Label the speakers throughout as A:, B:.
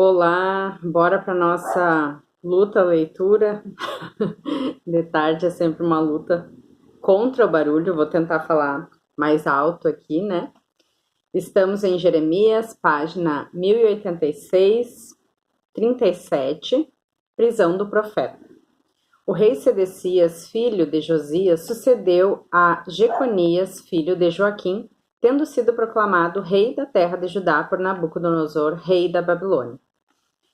A: Olá, bora para nossa luta leitura. De tarde é sempre uma luta contra o barulho, vou tentar falar mais alto aqui, né? Estamos em Jeremias, página 1086, 37, prisão do profeta. O rei Sedecias, filho de Josias, sucedeu a Jeconias, filho de Joaquim, tendo sido proclamado rei da terra de Judá por Nabucodonosor, rei da Babilônia.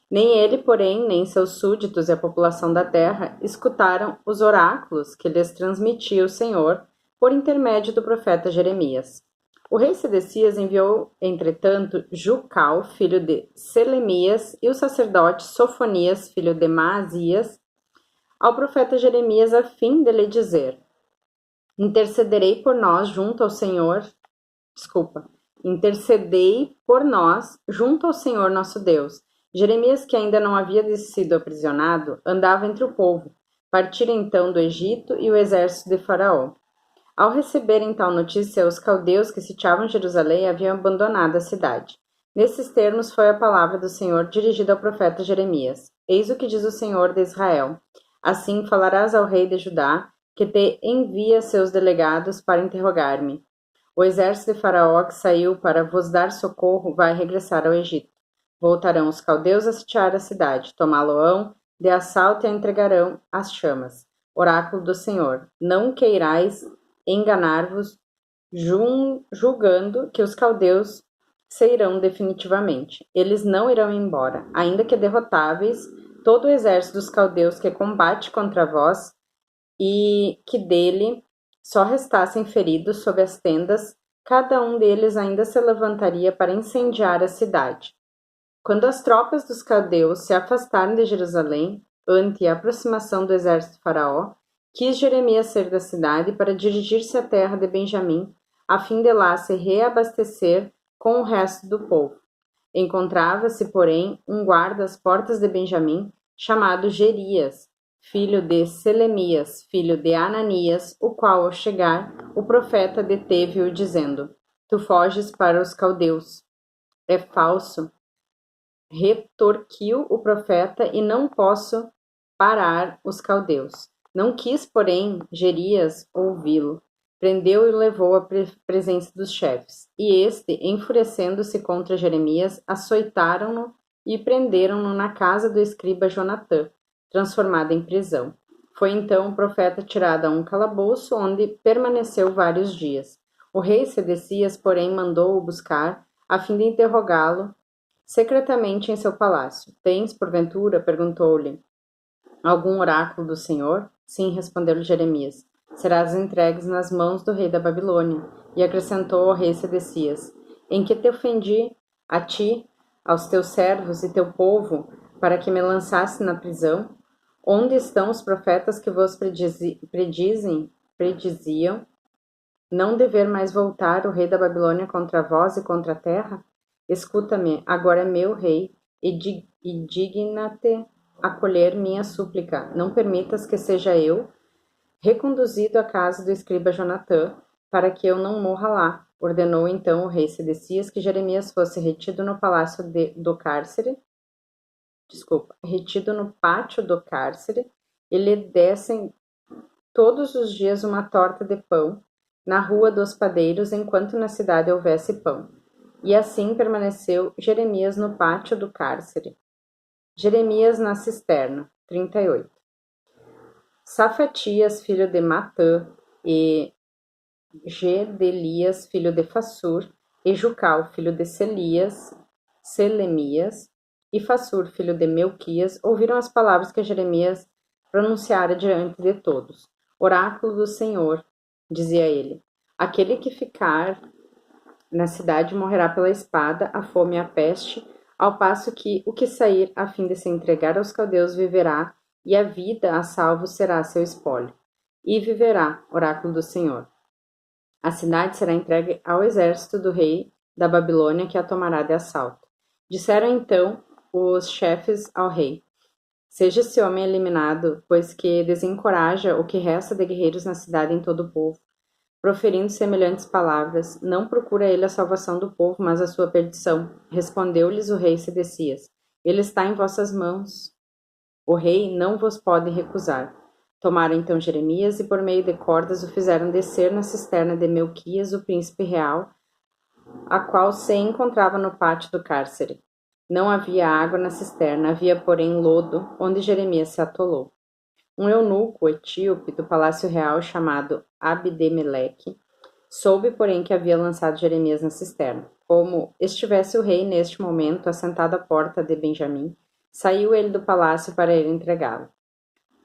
A: Nem ele, porém, nem seus súditos e a população da terra escutaram os oráculos que lhes transmitia o Senhor por intermédio do profeta Jeremias. O rei Sedecias enviou, entretanto, Jucal, filho de Selemias, e o sacerdote Sofonias, filho de Maasias, ao profeta Jeremias a fim de lhe dizer: Intercederei por nós junto ao Senhor, intercedei por nós junto ao Senhor nosso Deus. Jeremias, que ainda não havia sido aprisionado, andava entre o povo. Partira então do Egito e o exército de Faraó. Ao receberem tal notícia, os caldeus que sitiavam Jerusalém haviam abandonado a cidade. Nesses termos foi a palavra do Senhor dirigida ao profeta Jeremias. Eis o que diz o Senhor de Israel. Assim falarás ao rei de Judá, que te envia seus delegados para interrogar-me. O exército de Faraó que saiu para vos dar socorro vai regressar ao Egito. Voltarão os caldeus a sitiar a cidade, tomá-lo-ão de assalto e a entregarão às chamas. Oráculo do Senhor, não queirais enganar-vos, julgando que os caldeus se irão definitivamente. Eles não irão embora, ainda que derrotáveis, todo o exército dos caldeus que combate contra vós, e que dele só restassem feridos sob as tendas, cada um deles ainda se levantaria para incendiar a cidade. Quando as tropas dos caldeus se afastaram de Jerusalém, ante a aproximação do exército de Faraó, quis Jeremias sair da cidade para dirigir-se à terra de Benjamim, a fim de lá se reabastecer com o resto do povo. Encontrava-se, porém, um guarda às portas de Benjamim, chamado Jerias, filho de Selemias, filho de Ananias, o qual, ao chegar, o profeta deteve-o, dizendo: Tu foges para os caldeus. É falso, retorquiu o profeta, e não posso parar os caldeus. Não quis, porém, Jerias ouvi-lo. Prendeu e o levou à presença dos chefes. E este, enfurecendo-se contra Jeremias, açoitaram-no e prenderam-no na casa do escriba Jonatã, transformado em prisão. Foi então o profeta tirado a um calabouço, onde permaneceu vários dias. O rei Sedecias, porém, mandou-o buscar, a fim de interrogá-lo secretamente em seu palácio. Tens, porventura, perguntou-lhe, algum oráculo do Senhor? Sim, respondeu-lhe Jeremias. Serás entregues nas mãos do rei da Babilônia. E acrescentou ao rei Sedecias: Em que te ofendi a ti, aos teus servos e teu povo, para que me lançasse na prisão? Onde estão os profetas que vos prediziam não dever mais voltar o rei da Babilônia contra vós e contra a terra? Escuta-me, agora meu rei, e digna-te acolher minha súplica. Não permitas que seja eu reconduzido à casa do escriba Jonatã, para que eu não morra lá. Ordenou então o rei Sedecias que Jeremias fosse retido no palácio retido no pátio do cárcere, e lhe dessem todos os dias uma torta de pão na rua dos padeiros, enquanto na cidade houvesse pão. E assim permaneceu Jeremias no pátio do cárcere. Jeremias na cisterna, 38. Safatias, filho de Matã, e Gedelias, filho de Fassur, e Jucal, filho de Selemias, e Fassur, filho de Melquias, ouviram as palavras que Jeremias pronunciara diante de todos. Oráculo do Senhor, dizia ele, aquele que ficar na cidade morrerá pela espada, a fome e a peste, ao passo que o que sair a fim de se entregar aos caldeus viverá, e a vida a salvo será seu espólio. E viverá, oráculo do Senhor. A cidade será entregue ao exército do rei da Babilônia, que a tomará de assalto. Disseram então os chefes ao rei: Seja esse homem eliminado, pois que desencoraja o que resta de guerreiros na cidade em todo o povo. Proferindo semelhantes palavras, não procura ele a salvação do povo, mas a sua perdição. Respondeu-lhes o rei Sedecias: Ele está em vossas mãos. O rei não vos pode recusar. Tomaram então Jeremias e por meio de cordas o fizeram descer na cisterna de Melquias, o príncipe real, a qual se encontrava no pátio do cárcere. Não havia água na cisterna, havia porém lodo, onde Jeremias se atolou. Um eunuco etíope do palácio real chamado Abdemeleque soube, porém, que havia lançado Jeremias na cisterna. Como estivesse o rei neste momento assentado à porta de Benjamim, saiu ele do palácio para ir entregá-lo.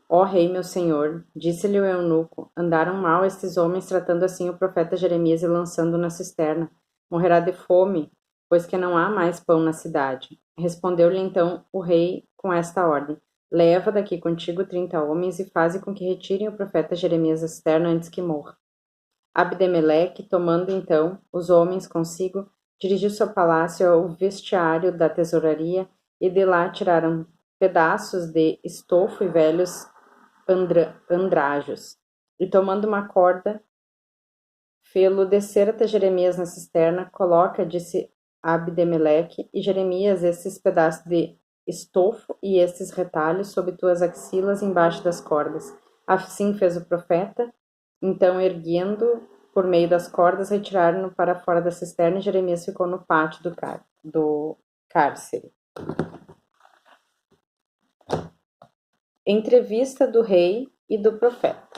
A: Ó rei, meu senhor, disse-lhe o eunuco, andaram mal estes homens tratando assim o profeta Jeremias e lançando-o na cisterna. Morrerá de fome, pois que não há mais pão na cidade. Respondeu-lhe então o rei com esta ordem: leva daqui contigo 30 homens e faze com que retirem o profeta Jeremias da cisterna antes que morra. Abdemeleque, tomando então os homens consigo, dirigiu-se ao palácio ao vestiário da tesouraria e de lá tiraram pedaços de estofo e velhos andrajos. E tomando uma corda, fê-lo descer até Jeremias na cisterna, coloca, disse Abdemeleque, e Jeremias esses pedaços de estofo e esses retalhos sob tuas axilas embaixo das cordas. Assim fez o profeta. Então, erguendo por meio das cordas, retiraram-no para fora da cisterna e Jeremias ficou no pátio do cárcere. Entrevista do rei e do profeta.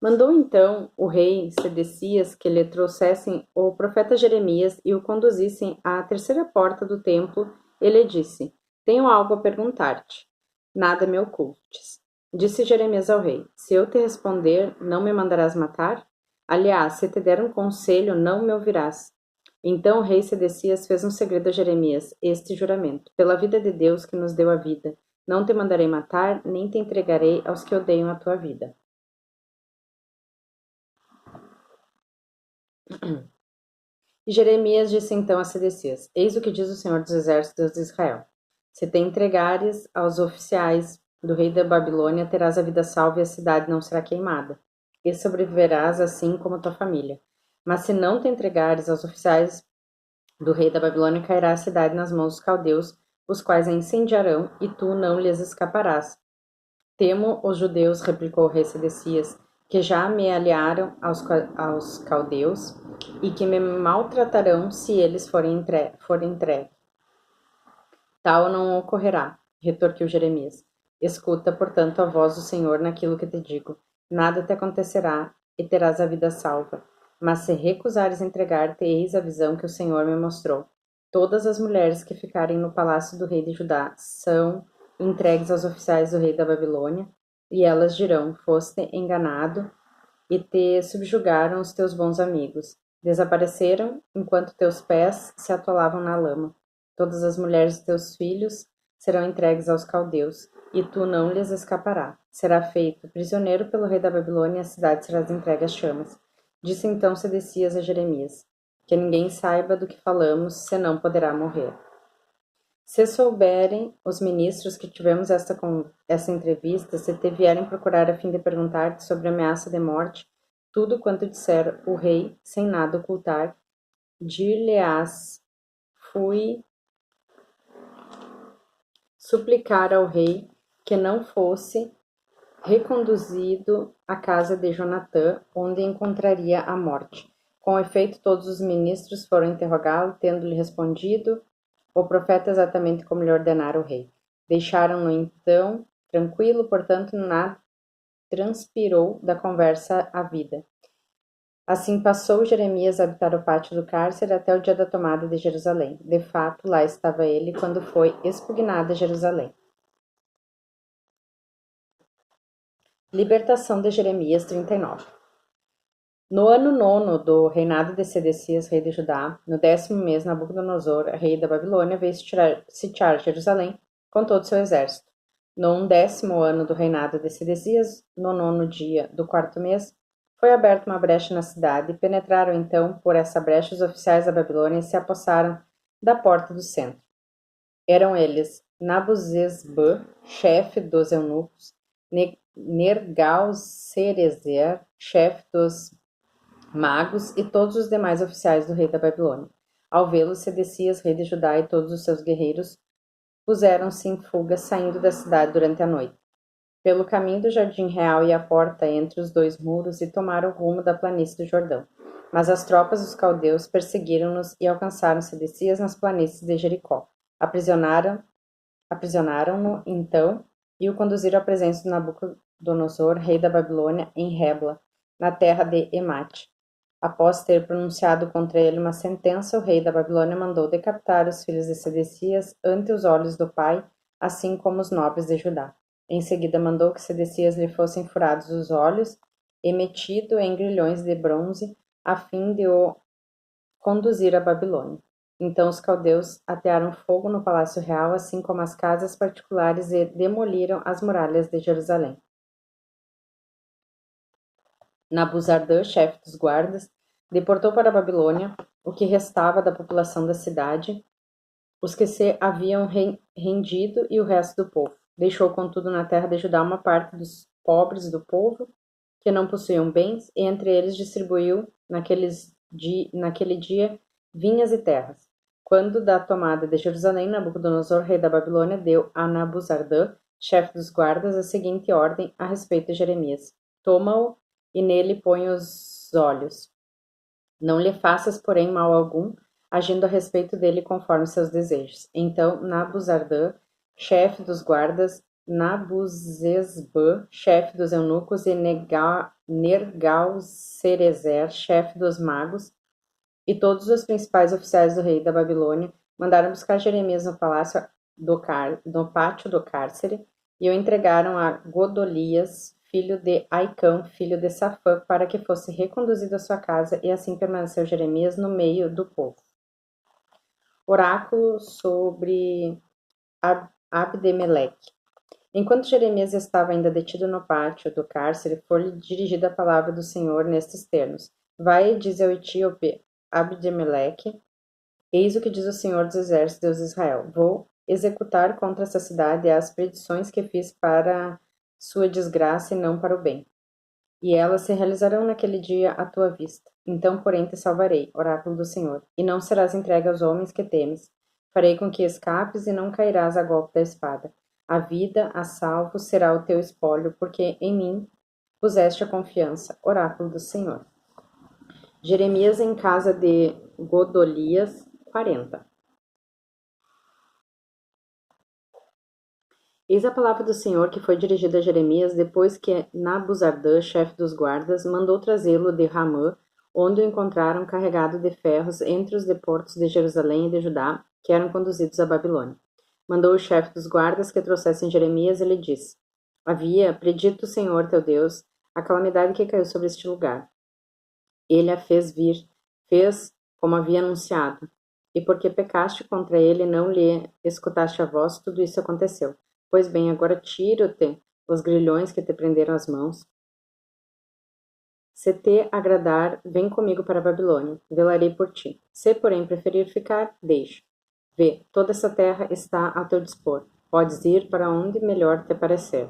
A: Mandou então o rei Sedecias que lhe trouxessem o profeta Jeremias e o conduzissem à terceira porta do templo, e lhe disse: tenho algo a perguntar-te. Nada me ocultes. Disse Jeremias ao rei: se eu te responder, não me mandarás matar? Aliás, se te der um conselho, não me ouvirás. Então o rei Sedecias fez um segredo a Jeremias, este juramento: pela vida de Deus que nos deu a vida, não te mandarei matar, nem te entregarei aos que odeiam a tua vida. E Jeremias disse então a Sedecias: eis o que diz o Senhor dos Exércitos, Deus de Israel: se te entregares aos oficiais do rei da Babilônia, terás a vida salva e a cidade não será queimada, e sobreviverás assim como tua família. Mas se não te entregares aos oficiais do rei da Babilônia, cairá a cidade nas mãos dos caldeus, os quais a incendiarão, e tu não lhes escaparás. Temo os judeus, replicou o rei Sedecias, que já me aliaram aos caldeus e que me maltratarão se eles forem entregues. Tal não ocorrerá, retorquiu Jeremias. Escuta, portanto, a voz do Senhor naquilo que te digo. Nada te acontecerá e terás a vida salva. Mas se recusares entregar-te, eis a visão que o Senhor me mostrou. Todas as mulheres que ficarem no palácio do rei de Judá são entregues aos oficiais do rei da Babilônia, e elas dirão: foste enganado, e te subjugaram os teus bons amigos. Desapareceram enquanto teus pés se atolavam na lama. Todas as mulheres de teus filhos serão entregues aos caldeus, e tu não lhes escapará. Será feito prisioneiro pelo rei da Babilônia, e a cidade será entregue às chamas. Disse então Sedecias a Jeremias: que ninguém saiba do que falamos, senão poderá morrer. Se souberem os ministros que tivemos essa entrevista, se te vierem procurar a fim de perguntar-te sobre a ameaça de morte, tudo quanto disser o rei, sem nada ocultar, dir-lhe-ás: fui suplicar ao rei que não fosse reconduzido à casa de Jonatã, onde encontraria a morte. Com efeito, todos os ministros foram interrogá-lo, tendo-lhe respondido o profeta exatamente como lhe ordenara o rei. Deixaram-no então tranquilo, portanto, nada transpirou da conversa a vida. Assim passou Jeremias a habitar o pátio do cárcere até o dia da tomada de Jerusalém. De fato, lá estava ele quando foi expugnada Jerusalém. Libertação de Jeremias 39. No ano 9º do reinado de Sedecias, rei de Judá, no 10º mês, Nabucodonosor, rei da Babilônia, veio sitiar Jerusalém com todo o seu exército. No 11º ano do reinado de Sedecias, no 9º dia do 4º mês, foi aberta uma brecha na cidade, e penetraram então por essa brecha os oficiais da Babilônia e se apossaram da porta do centro. Eram eles Nabuzesbã, chefe dos eunucos, Nergal-Sarezer, chefe dos magos, e todos os demais oficiais do rei da Babilônia. Ao vê-lo, Sedecias, rei de Judá, e todos os seus guerreiros puseram-se em fuga, saindo da cidade durante a noite, pelo caminho do jardim real e a porta entre os dois muros, e tomaram o rumo da planície do Jordão. Mas as tropas dos caldeus perseguiram-nos e alcançaram Sedecias nas planícies de Jericó. Aprisionaram-no, então, e o conduziram à presença de Nabucodonosor, rei da Babilônia, em Rebla, na terra de Emate. Após ter pronunciado contra ele uma sentença, o rei da Babilônia mandou decapitar os filhos de Sedecias ante os olhos do pai, assim como os nobres de Judá. Em seguida mandou que Sedecias lhe fossem furados os olhos e metido em grilhões de bronze, a fim de o conduzir à Babilônia. Então os caldeus atearam fogo no palácio real, assim como as casas particulares, e demoliram as muralhas de Jerusalém. Nabuzardã, chefe dos guardas, deportou para a Babilônia o que restava da população da cidade, os que se haviam rendido e o resto do povo. Deixou, contudo, na terra de Judá uma parte dos pobres do povo, que não possuíam bens, e entre eles distribuiu, naquele dia, vinhas e terras. Quando da tomada de Jerusalém, Nabucodonosor, rei da Babilônia, deu a Nabuzardã, chefe dos guardas, a seguinte ordem a respeito de Jeremias: toma-o e nele põe os olhos. Não lhe faças, porém, mal algum, agindo a respeito dele conforme seus desejos. Então Nabuzardã, chefe dos guardas, Nabuzesbã, chefe dos eunucos, e Nergal-Serezer, chefe dos magos, e todos os principais oficiais do rei da Babilônia mandaram buscar Jeremias no pátio do cárcere, e o entregaram a Godolias, filho de Aicão, filho de Safã, para que fosse reconduzido à sua casa, e assim permaneceu Jeremias no meio do povo. Oráculo sobre Abdemeleque. Enquanto Jeremias estava ainda detido no pátio do cárcere, foi-lhe dirigida a palavra do Senhor nestes termos: vai e diz ao etíope Abdemeleque: eis o que diz o Senhor dos Exércitos, Deus de Israel: vou executar contra essa cidade as predições que fiz para sua desgraça e não para o bem. E elas se realizarão naquele dia à tua vista. Então, porém, te salvarei, oráculo do Senhor, e não serás entregue aos homens que temes. Farei com que escapes e não cairás a golpe da espada. A vida, a salvo, será o teu espólio, porque em mim puseste a confiança, oráculo do Senhor. Jeremias em casa de Godolias, 40. Eis a palavra do Senhor que foi dirigida a Jeremias depois que Nabuzardã, chefe dos guardas, mandou trazê-lo de Ramã, onde o encontraram carregado de ferros entre os deportos de Jerusalém e de Judá, que eram conduzidos à Babilônia. Mandou o chefe dos guardas que trouxessem Jeremias e lhe disse: havia predito o Senhor teu Deus a calamidade que caiu sobre este lugar. Ele a fez vir, fez como havia anunciado. E porque pecaste contra ele e não lhe escutaste a voz, tudo isso aconteceu. Pois bem, agora tiro-te os grilhões que te prenderam as mãos. Se te agradar, vem comigo para a Babilônia, velarei por ti. Se, porém, preferir ficar, deixa. Vê, toda essa terra está a teu dispor. Podes ir para onde melhor te parecer.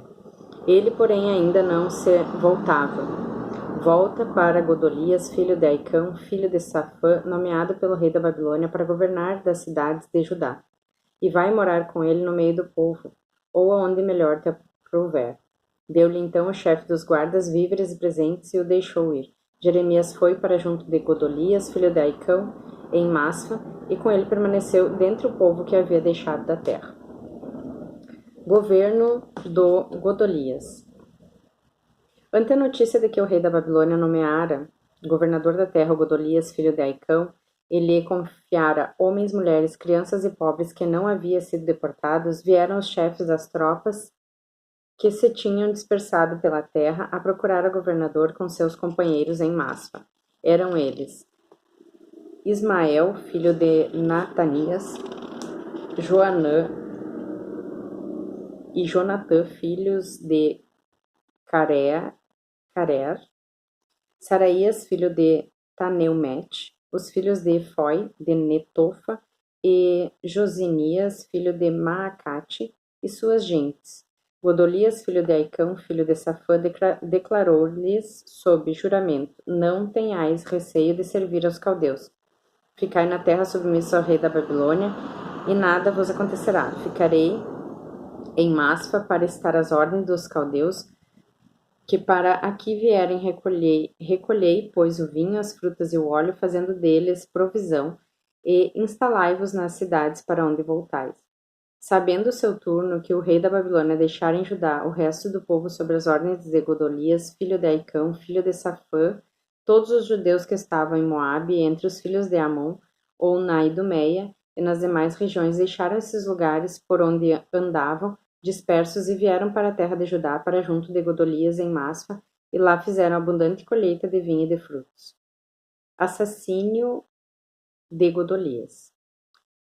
A: Ele, porém, ainda não se voltava. Volta para Godolias, filho de Aicão, filho de Safã, nomeado pelo rei da Babilônia para governar das cidades de Judá. E vai morar com ele no meio do povo, ou aonde melhor te aprouver. Deu-lhe então o chefe dos guardas víveres e presentes e o deixou ir. Jeremias foi para junto de Godolias, filho de Aicão, em Masfa, e com ele permaneceu dentre o povo que havia deixado da terra. Governo do Godolias. Ante a notícia de que o rei da Babilônia nomeara governador da terra o Godolias, filho de Aicão, e lhe confiara homens, mulheres, crianças e pobres que não haviam sido deportados, vieram os chefes das tropas que se tinham dispersado pela terra a procurar o governador com seus companheiros em Masfa. Eram eles Ismael, filho de Natanias, Joanã e Jonatã, filhos de Carer, Saraías, filho de Taneumete, os filhos de Efói, de Netofa, e Josinias, filho de Maacate, e suas gentes. Godolias, filho de Aicão, filho de Safã, declarou-lhes sob juramento: não tenhais receio de servir aos caldeus. Ficai na terra submissa ao rei da Babilônia, e nada vos acontecerá. Ficarei em Masfa para estar às ordens dos caldeus, que para aqui vierem recolhei, pois, o vinho, as frutas e o óleo, fazendo deles provisão, e instalai-vos nas cidades para onde voltais. Sabendo o seu turno que o rei da Babilônia deixara em Judá o resto do povo sobre as ordens de Godolias, filho de Aicão, filho de Safã, todos os judeus que estavam em Moabe, entre os filhos de Amon, ou na Idumeia, e nas demais regiões, deixaram esses lugares por onde andavam, dispersos, e vieram para a terra de Judá, para junto de Godolias em Masfa, e lá fizeram abundante colheita de vinho e de frutos. Assassínio de Godolias.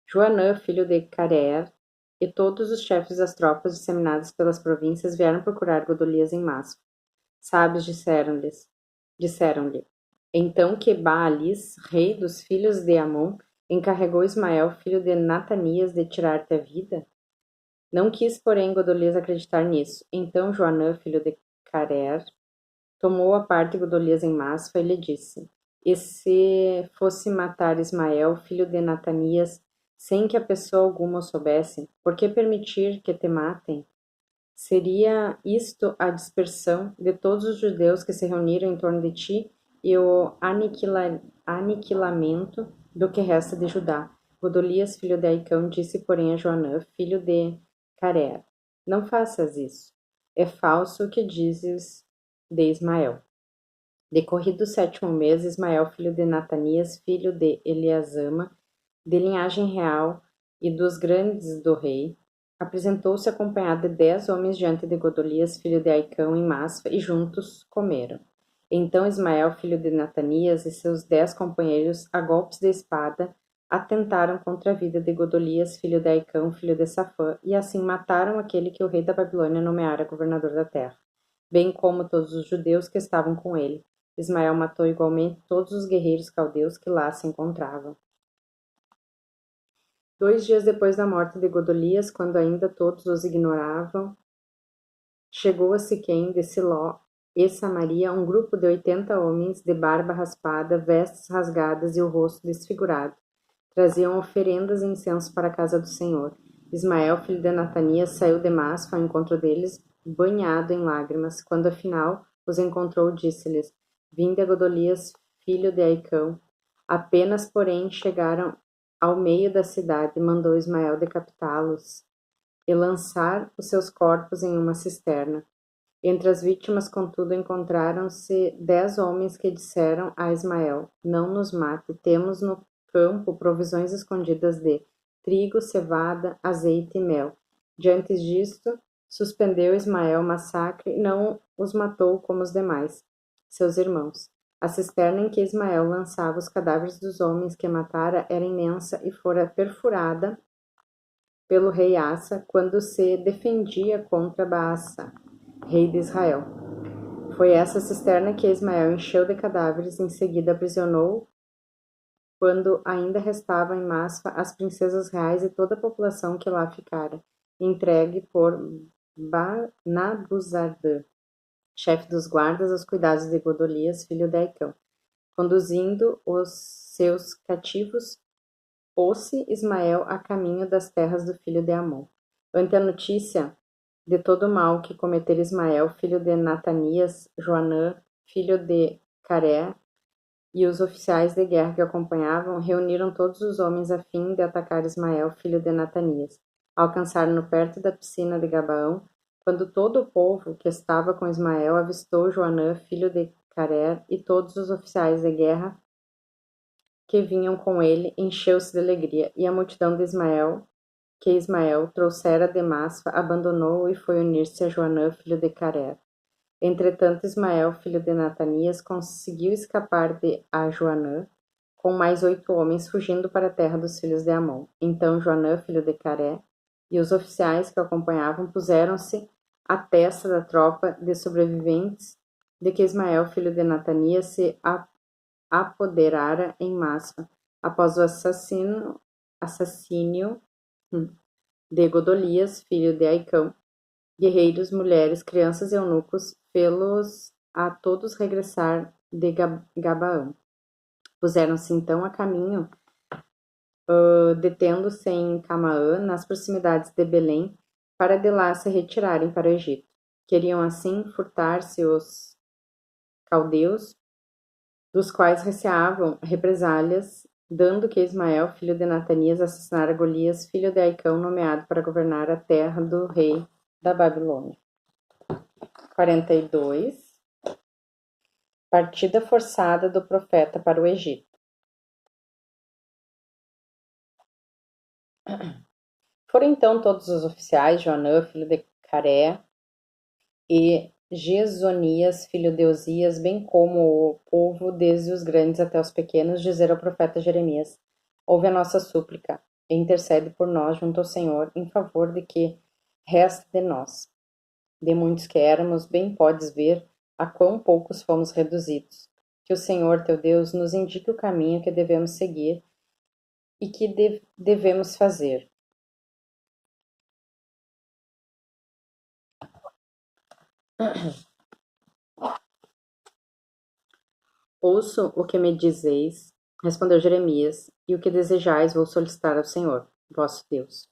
A: Joanã, filho de Career, e todos os chefes das tropas disseminadas pelas províncias vieram procurar Godolias em Masfa. Sábios disseram-lhe, então que Baalis, rei dos filhos de Amon, encarregou Ismael, filho de Natanias, de tirar-te a vida? Não quis, porém, Godolias acreditar nisso. Então Joanã, filho de Career, tomou a parte de Godolias em Masfa e lhe disse, e se fosse matar Ismael, filho de Natanias, sem que a pessoa alguma o soubesse, por que permitir que te matem? Seria isto a dispersão de todos os judeus que se reuniram em torno de ti e o aniquilamento do que resta de Judá. Godolias, filho de Aicão, disse, porém, a Joanã, filho de Career, não faças isso. É falso o que dizes de Ismael. Decorrido o 7º mês, Ismael, filho de Natanias, filho de Eleazama, de linhagem real e dos grandes do rei, apresentou-se acompanhado de 10 homens diante de Godolias, filho de Aicão, em Masfa, e juntos comeram. Então Ismael, filho de Natanias, e seus 10 companheiros, a golpes de espada, atentaram contra a vida de Godolias, filho de Aicão, filho de Safã, e assim mataram aquele que o rei da Babilônia nomeara governador da terra, bem como todos os judeus que estavam com ele. Ismael matou igualmente todos os guerreiros caldeus que lá se encontravam. 2 dias depois da morte de Godolias, quando ainda todos os ignoravam, chegou a Siquém de Siló e Samaria um grupo de 80 homens de barba raspada, vestes rasgadas e o rosto desfigurado. Traziam oferendas e incenso para a casa do Senhor. Ismael, filho de Natanias, saiu de Masfa ao encontro deles, banhado em lágrimas. Quando afinal os encontrou, disse-lhes, vinde a Godolias, filho de Aicão. Apenas, porém, chegaram ao meio da cidade, mandou Ismael decapitá-los e lançar os seus corpos em uma cisterna. Entre as vítimas, contudo, encontraram-se 10 homens que disseram a Ismael, não nos mate, temos no campo provisões escondidas de trigo, cevada, azeite e mel. Diante disto, suspendeu Ismael o massacre e não os matou como os demais, seus irmãos. A cisterna em que Ismael lançava os cadáveres dos homens que matara era imensa e fora perfurada pelo rei Assa quando se defendia contra Baasa, rei de Israel. Foi essa cisterna que Ismael encheu de cadáveres e em seguida aprisionou, quando ainda restava em Masfa, as princesas reais e toda a população que lá ficara, entregue por Nabuzardã, chefe dos guardas, aos cuidados de Godolias, filho de Aicão. Conduzindo os seus cativos, pôs-se Ismael a caminho das terras do filho de Amon. Ante a notícia de todo o mal que cometera Ismael, filho de Natanias, Joanã, filho de Caré, e os oficiais de guerra que o acompanhavam, reuniram todos os homens a fim de atacar Ismael, filho de Natanias. Alcançaram-no perto da piscina de Gabaão, quando todo o povo que estava com Ismael avistou Joanã, filho de Carer, e todos os oficiais de guerra que vinham com ele, encheu-se de alegria, e a multidão de Ismael, que Ismael trouxera de Masfa, abandonou-o e foi unir-se a Joanã, filho de Carer. Entretanto, Ismael, filho de Natanias, conseguiu escapar de Joanã, com mais 8 homens, fugindo para a terra dos filhos de Amon. Então Joanã, filho de Caré, e os oficiais que o acompanhavam puseram-se à testa da tropa de sobreviventes de que Ismael, filho de Natanias, se apoderara em Masfa, após o assassínio de Godolias, filho de Aicão. Guerreiros, mulheres, crianças e eunucos, fê-los a todos regressar de Gabaão. Puseram-se então a caminho detendo-se em Camaã, nas proximidades de Belém, para de lá se retirarem para o Egito. Queriam assim furtar-se os caldeus, dos quais receavam represálias, dando que Ismael, filho de Natanias, assassinara Golias, filho de Aicão, nomeado para governar a terra do rei da Babilônia. 42. Partida forçada do profeta para o Egito. Foram então todos os oficiais, Joanã, filho de Caré, e Jezonias, filho de Uzias, bem como o povo, desde os grandes até os pequenos, dizer ao profeta Jeremias: ouve a nossa súplica, e intercede por nós junto ao Senhor, em favor de que resta de nós. De muitos que éramos, bem podes ver a quão poucos fomos reduzidos. Que o Senhor, teu Deus, nos indique o caminho que devemos seguir e que devemos fazer. Ouço o que me dizeis, respondeu Jeremias, e o que desejais vou solicitar ao Senhor, vosso Deus.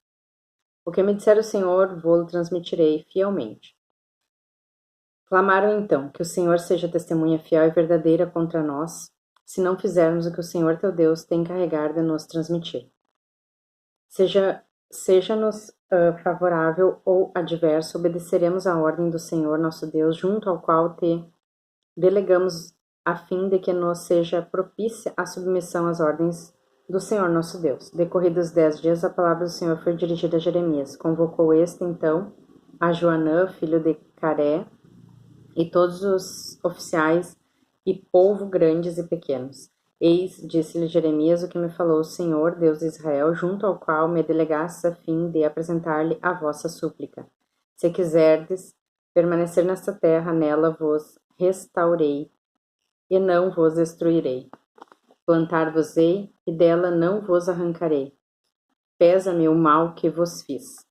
A: O que me disser o Senhor, vou-lo transmitirei fielmente. Clamaram então que o Senhor seja testemunha fiel e verdadeira contra nós, se não fizermos o que o Senhor teu Deus tem encarregado de nos transmitir. Seja-nos favorável ou adverso, obedeceremos à ordem do Senhor nosso Deus, junto ao qual te delegamos, a fim de que nos seja propícia a submissão às ordens do Senhor nosso Deus. Decorridos 10 dias, a palavra do Senhor foi dirigida a Jeremias. Convocou este, então, a Joanã, filho de Caré, e todos os oficiais e povo grandes e pequenos. Eis, disse-lhe Jeremias, o que me falou o Senhor, Deus de Israel, junto ao qual me delegastes a fim de apresentar-lhe a vossa súplica. Se quiserdes permanecer nesta terra, nela vos restaurei, e não vos destruirei. Plantar-vos-ei, e dela não vos arrancarei. Pesa-me o mal que vos fiz.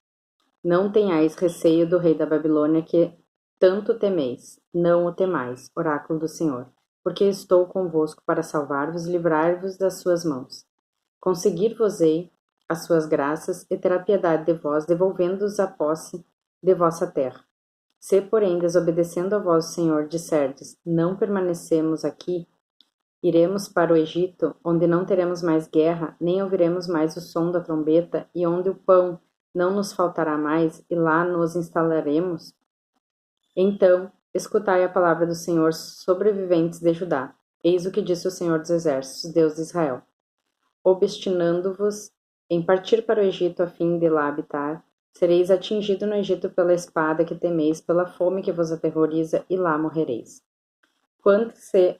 A: Não tenhais receio do rei da Babilônia, que tanto temeis. Não o temais, oráculo do Senhor, porque estou convosco para salvar-vos e livrar-vos das suas mãos. Conseguir-vos-ei as suas graças, e terá piedade de vós, devolvendo-vos a posse de vossa terra. Se, porém, desobedecendo a vós, Senhor, disserdes, não permanecemos aqui, iremos para o Egito, onde não teremos mais guerra, nem ouviremos mais o som da trombeta, e onde o pão não nos faltará mais, e lá nos instalaremos? Então, escutai a palavra do Senhor, sobreviventes de Judá. Eis o que disse o Senhor dos Exércitos, Deus de Israel. Obstinando-vos em partir para o Egito a fim de lá habitar, sereis atingido no Egito pela espada que temeis, pela fome que vos aterroriza, e lá morrereis. Quantos se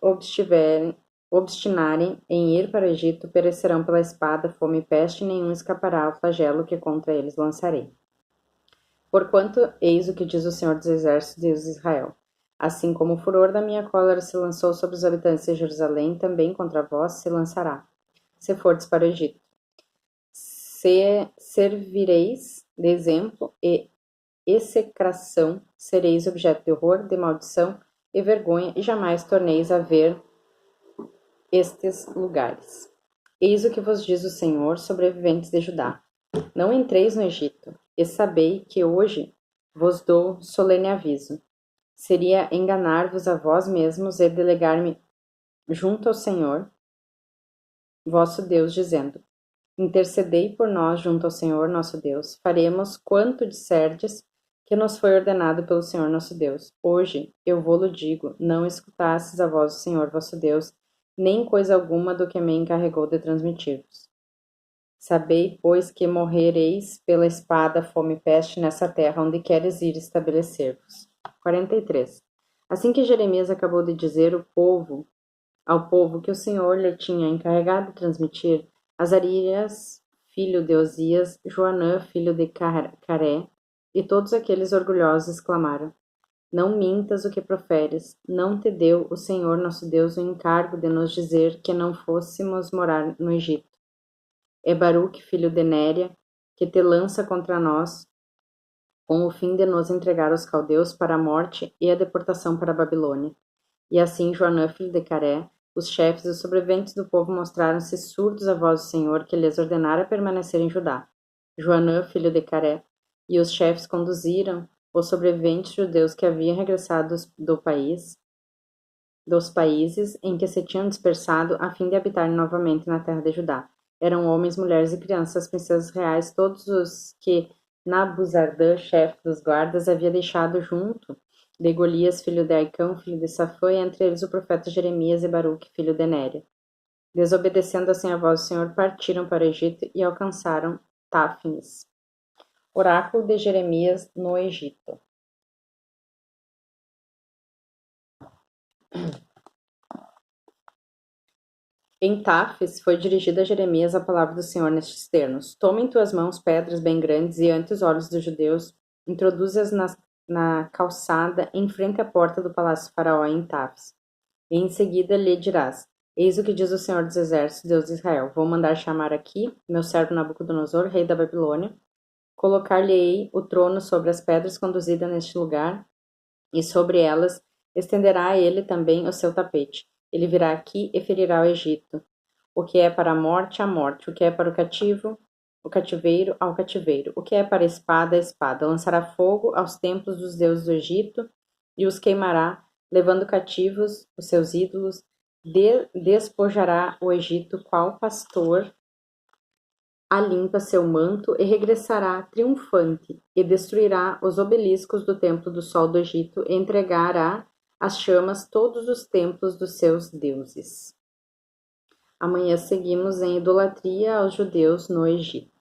A: obstinarem em ir para o Egito, perecerão pela espada, fome e peste, e nenhum escapará ao flagelo que contra eles lançarei. Porquanto, eis o que diz o Senhor dos Exércitos, Deus de Israel. Assim como o furor da minha cólera se lançou sobre os habitantes de Jerusalém, também contra vós se lançará, se fordes para o Egito. Se servireis de exemplo e execração, sereis objeto de horror, de maldição e vergonha, e jamais torneis a ver estes lugares. Eis o que vos diz o Senhor, sobreviventes de Judá. Não entreis no Egito, e sabei que hoje vos dou solene aviso. Seria enganar-vos a vós mesmos e delegar-me junto ao Senhor, vosso Deus, dizendo: intercedei por nós junto ao Senhor nosso Deus, faremos quanto disserdes que nos foi ordenado pelo Senhor nosso Deus. Hoje, eu vou-lo digo, não escutastes a voz do Senhor vosso Deus, nem coisa alguma do que me encarregou de transmitir-vos. Sabei, pois, que morrereis pela espada, fome e peste nessa terra onde queres ir estabelecer-vos. 43. Assim que Jeremias acabou de dizer ao povo que o Senhor lhe tinha encarregado de transmitir, Azarias, filho de Osias, Joanã, filho de Caré, e todos aqueles orgulhosos exclamaram: não mintas o que proferes, não te deu o Senhor nosso Deus o encargo de nos dizer que não fôssemos morar no Egito. É Baruque, filho de Néria, que te lança contra nós, com o fim de nos entregar aos caldeus para a morte e a deportação para a Babilônia. E assim Joanã, filho de Caré, Os chefes e os sobreviventes do povo mostraram-se surdos à voz do Senhor, que lhes ordenara permanecer em Judá. Joanã, filho de Caré, e os chefes conduziram os sobreviventes judeus que haviam regressado dos países em que se tinham dispersado, a fim de habitar novamente na terra de Judá. Eram homens, mulheres e crianças, princesas reais, todos os que Nabuzardã, chefe dos guardas, havia deixado junto de Golias, filho de Aicão, filho de Safã, e entre eles o profeta Jeremias e Baruque, filho de Néria. Desobedecendo assim a voz do Senhor, partiram para o Egito e alcançaram Táfnis. Oráculo de Jeremias no Egito. Em Táfnis foi dirigida a Jeremias a palavra do Senhor nestes termos: Toma em tuas mãos pedras bem grandes e ante os olhos dos judeus, introduze-as na calçada em frente à porta do palácio de Faraó em Táfnis. E em seguida lhe dirás: Eis o que diz o Senhor dos Exércitos, Deus de Israel: Vou mandar chamar aqui meu servo Nabucodonosor, rei da Babilônia, colocar-lhe-ei o trono sobre as pedras conduzidas neste lugar, e sobre elas estenderá a ele também o seu tapete. Ele virá aqui e ferirá o Egito. O que é para a morte, o que é para o cativeiro, ao cativeiro. O que é para a espada. Lançará fogo aos templos dos deuses do Egito e os queimará, levando cativos os seus ídolos. Despojará o Egito qual pastor alimpa seu manto e regressará triunfante, e destruirá os obeliscos do templo do sol do Egito, e entregará às chamas todos os templos dos seus deuses. Amanhã seguimos em idolatria aos judeus no Egito.